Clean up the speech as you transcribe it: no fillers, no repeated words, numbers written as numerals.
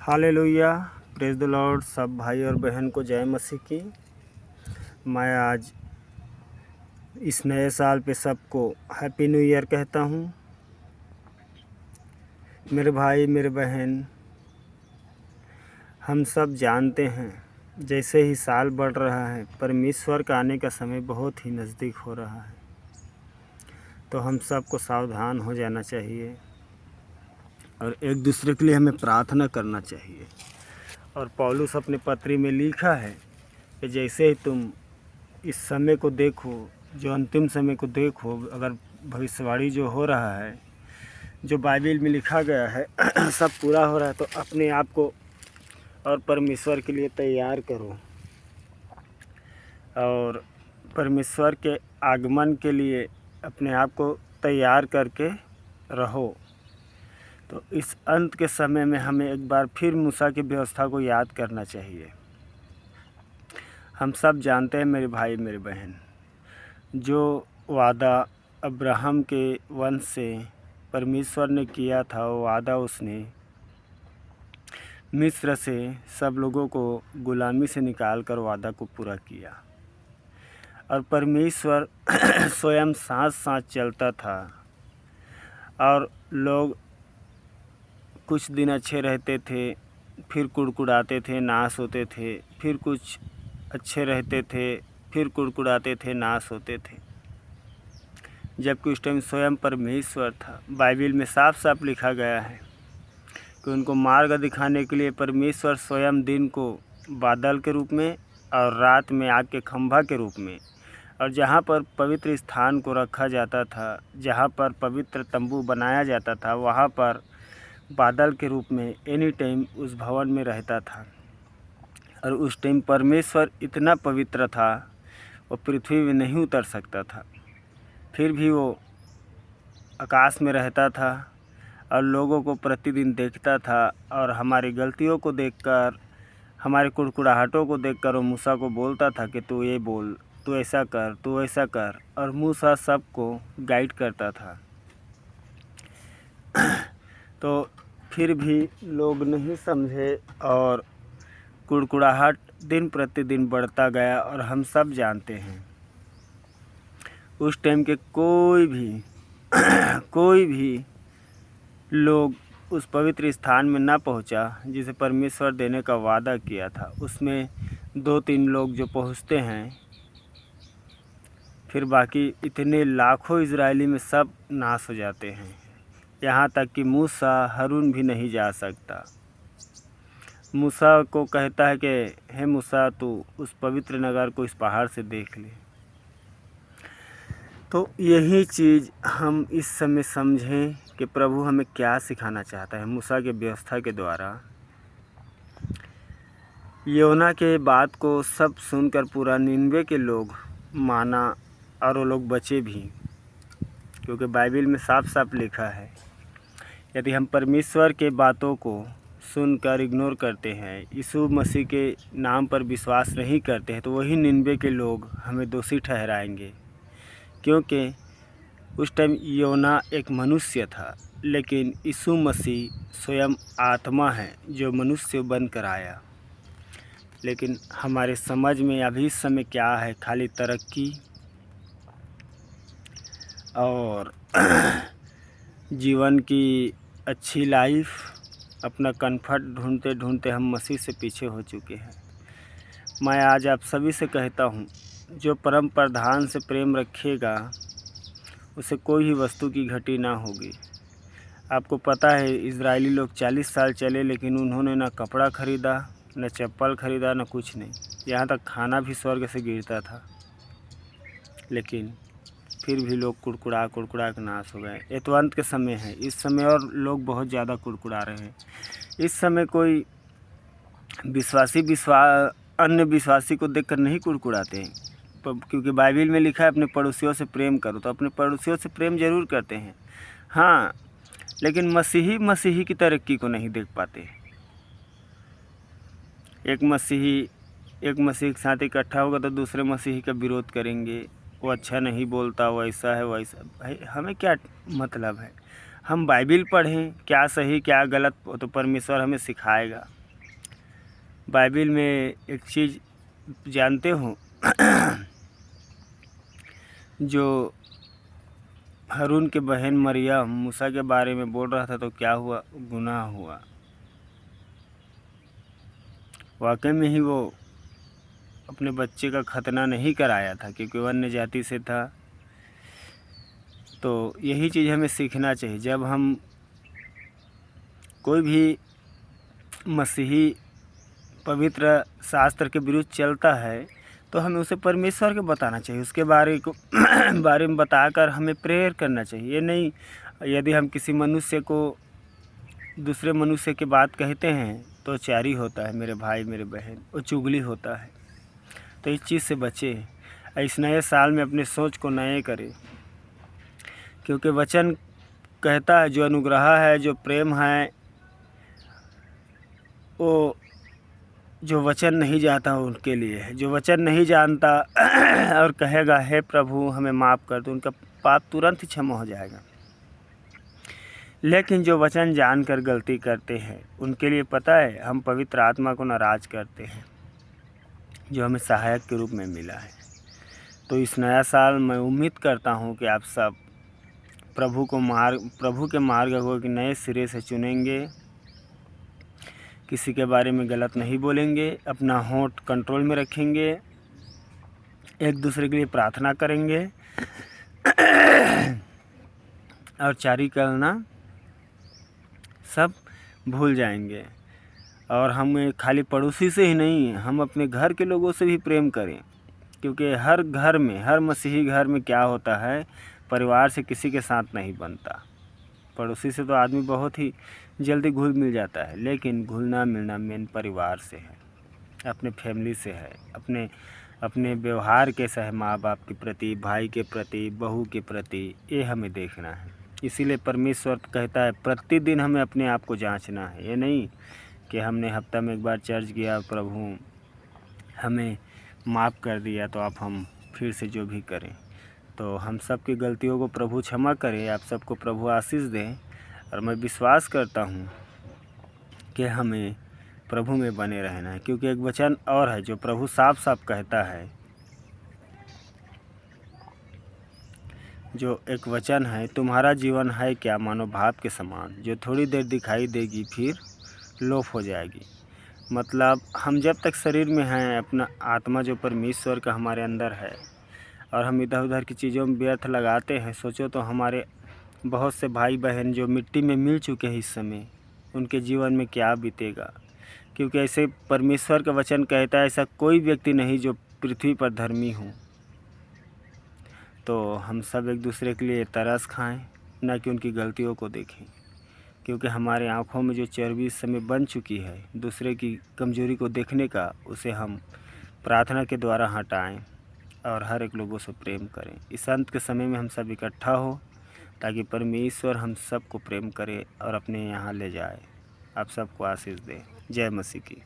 Hallelujah, praise the Lord. सब भाई और बहन को जय मसीह की। मैं आज इस नए साल पे सबको हैप्पी न्यू ईयर कहता हूँ। मेरे भाई मेरे बहन, हम सब जानते हैं जैसे ही साल बढ़ रहा है परमेश्वर का आने का समय बहुत ही नज़दीक हो रहा है, तो हम सबको सावधान हो जाना चाहिए और एक दूसरे के लिए हमें प्रार्थना करना चाहिए। और पौलुस अपने पत्री में लिखा है कि जैसे ही तुम इस समय को देखो, जो अंतिम समय को देखो, अगर भविष्यवाणी जो हो रहा है, जो बाइबल में लिखा गया है सब पूरा हो रहा है, तो अपने आप को और परमेश्वर के लिए तैयार करो और परमेश्वर के आगमन के लिए अपने आप को तैयार करके रहो। तो इस अंत के समय में हमें एक बार फिर मूसा की व्यवस्था को याद करना चाहिए। हम सब जानते हैं मेरे भाई मेरे बहन, जो वादा अब्राहम के वंश से परमेश्वर ने किया था, वो वादा उसने मिस्र से सब लोगों को गुलामी से निकाल कर वादा को पूरा किया। और परमेश्वर स्वयं साथ साथ चलता था और लोग कुछ दिन अच्छे रहते थे, फिर कुड़कुड़ाते थे, नाश होते थे, फिर कुछ अच्छे रहते थे, फिर कुड़कुड़ाते थे, नाश होते थे। जबकि उस टाइम स्वयं परमेश्वर था। बाइबल में साफ साफ लिखा गया है कि उनको मार्ग दिखाने के लिए परमेश्वर स्वयं दिन को बादल के रूप में और रात में आग के खंभा के रूप में, और जहाँ पर पवित्र स्थान को रखा जाता था, जहाँ पर पवित्र तंबू बनाया जाता था, वहाँ पर बादल के रूप में एनी टाइम उस भवन में रहता था। और उस टाइम परमेश्वर इतना पवित्र था, वो पृथ्वी में नहीं उतर सकता था, फिर भी वो आकाश में रहता था और लोगों को प्रतिदिन देखता था। और हमारी गलतियों को देखकर, हमारे कुड़कुड़ाहटों को देखकर वो मूसा को बोलता था कि तू ये बोल, तू ऐसा कर, तू ऐसा कर, और मूसा सबको गाइड करता था। तो फिर भी लोग नहीं समझे और कुड़कुड़ाहट दिन प्रतिदिन बढ़ता गया। और हम सब जानते हैं उस टाइम के कोई भी लोग उस पवित्र स्थान में ना पहुंचा जिसे परमेश्वर देने का वादा किया था। उसमें 2-3 लोग जो पहुंचते हैं, फिर बाकी इतने लाखों इजरायली में सब नाश हो जाते हैं। यहाँ तक कि मूसा, हारून भी नहीं जा सकता। मूसा को कहता है कि हे मूसा, तू उस पवित्र नगर को इस पहाड़ से देख ले। तो यही चीज़ हम इस समय समझें कि प्रभु हमें क्या सिखाना चाहता है मूसा के व्यवस्था के द्वारा। योना के बात को सब सुनकर पूरा निनवे के लोग माना और वो लोग बचे भी, क्योंकि बाइबल में साफ साफ लिखा है यदि हम परमेश्वर के बातों को सुनकर इग्नोर करते हैं, यीशु मसीह के नाम पर विश्वास नहीं करते हैं, तो वही निनवे के लोग हमें दोषी ठहराएंगे। क्योंकि उस टाइम योना एक मनुष्य था, लेकिन यीशु मसीह स्वयं आत्मा है जो मनुष्य बनकर आया। लेकिन हमारे समझ में अभी इस समय क्या है, खाली तरक्की और जीवन की अच्छी लाइफ, अपना कंफर्ट ढूंढते ढूंढते हम मसीह से पीछे हो चुके हैं। मैं आज आप सभी से कहता हूँ, जो परम प्रधान से प्रेम रखेगा उसे कोई ही वस्तु की घटी ना होगी। आपको पता है इजरायली लोग 40 साल चले, लेकिन उन्होंने ना कपड़ा ख़रीदा, न चप्पल ख़रीदा, न कुछ नहीं। यहाँ तक खाना भी स्वर्ग से गिरता था, लेकिन फिर भी लोग कुड़कुड़ा के नाश हो गए। ये तो अंत के समय है। इस समय और लोग बहुत ज़्यादा कुड़कुड़ा रहे हैं। इस समय कोई अन्य विश्वासी को देखकर नहीं कुड़कुड़ाते हैं, क्योंकि बाइबल में लिखा है अपने पड़ोसियों से प्रेम करो। तो अपने पड़ोसियों से प्रेम ज़रूर करते हैं, हाँ, लेकिन मसीही की तरक्की को नहीं देख पाते। एक मसीही के साथ इकट्ठा होगा तो दूसरे मसीही का विरोध करेंगे, वो अच्छा नहीं बोलता, वैसा है वैसा। भाई हमें क्या मतलब है? हम बाइबिल पढ़ें, क्या सही क्या गलत वो तो परमेश्वर हमें सिखाएगा। बाइबिल में एक चीज़ जानते हो जो हारून के बहन मरियम मूसा के बारे में बोल रहा था तो क्या हुआ, गुनाह हुआ। वाकई में ही वो अपने बच्चे का खतना नहीं कराया था क्योंकि वह अन्य जाति से था। तो यही चीज़ हमें सीखना चाहिए। जब हम कोई भी मसीही पवित्र शास्त्र के विरुद्ध चलता है तो हमें उसे परमेश्वर को बताना चाहिए, उसके बारे में बताकर हमें प्रेयर करना चाहिए। ये नहीं यदि हम किसी मनुष्य को दूसरे मनुष्य की बात कहते हैं तो चारी होता है मेरे भाई मेरे बहन, वो चुगली होता है। तो इस चीज़ से बचे। इस नए साल में अपने सोच को नए करें, क्योंकि वचन कहता है जो अनुग्रह है, जो प्रेम है, वो जो वचन नहीं जाता उनके लिए है। जो वचन नहीं जानता और कहेगा हे प्रभु हमें माफ़ कर दो, उनका पाप तुरंत ही क्षमा हो जाएगा। लेकिन जो वचन जानकर गलती करते हैं उनके लिए पता है हम पवित्र आत्मा को नाराज़ करते हैं जो हमें सहायक के रूप में मिला है। तो इस नया साल मैं उम्मीद करता हूँ कि आप सब प्रभु के मार्ग को एक नए सिरे से चुनेंगे, किसी के बारे में गलत नहीं बोलेंगे, अपना होंठ कंट्रोल में रखेंगे, एक दूसरे के लिए प्रार्थना करेंगे और चारी करना सब भूल जाएंगे। और हम खाली पड़ोसी से ही नहीं, हम अपने घर के लोगों से भी प्रेम करें, क्योंकि हर घर में, हर मसीही घर में क्या होता है, परिवार से किसी के साथ नहीं बनता। पड़ोसी से तो आदमी बहुत ही जल्दी घुल मिल जाता है, लेकिन घुलना मिलना मेन परिवार से है, अपने फैमिली से है, अपने व्यवहार कैसा है माँ बाप के प्रति, भाई के प्रति, बहू के प्रति, ये हमें देखना है। इसीलिए परमेश्वर कहता है प्रतिदिन हमें अपने आप को जांचना है। ये नहीं कि हमने हफ्ता में एक बार चर्च गया, प्रभु हमें माफ़ कर दिया तो आप हम फिर से जो भी करें। तो हम सब की गलतियों को प्रभु क्षमा करे, आप सबको प्रभु आशीष दें। और मैं विश्वास करता हूँ कि हमें प्रभु में बने रहना है, क्योंकि एक वचन और है जो प्रभु साफ साफ कहता है, जो एक वचन है, तुम्हारा जीवन है क्या मानो भाप के समान, जो थोड़ी देर दिखाई देगी फिर लोप हो जाएगी। मतलब हम जब तक शरीर में हैं, अपना आत्मा जो परमेश्वर का हमारे अंदर है, और हम इधर उधर की चीज़ों में व्यर्थ लगाते हैं, सोचो तो हमारे बहुत से भाई बहन जो मिट्टी में मिल चुके हैं इस समय, उनके जीवन में क्या बीतेगा। क्योंकि ऐसे परमेश्वर का वचन कहता है ऐसा कोई व्यक्ति नहीं जो पृथ्वी पर धर्मी हो। तो हम सब एक दूसरे के लिए तरस खाएं, ना कि उनकी गलतियों को देखें, क्योंकि हमारे आँखों में जो चर्बी इस समय बन चुकी है दूसरे की कमज़ोरी को देखने का, उसे हम प्रार्थना के द्वारा हटाएं और हर एक लोगों से प्रेम करें। इस अंत के समय में हम सब इकट्ठा हो ताकि परमेश्वर हम सबको प्रेम करे और अपने यहाँ ले जाए। आप सबको आशीष दे। जय मसीह की।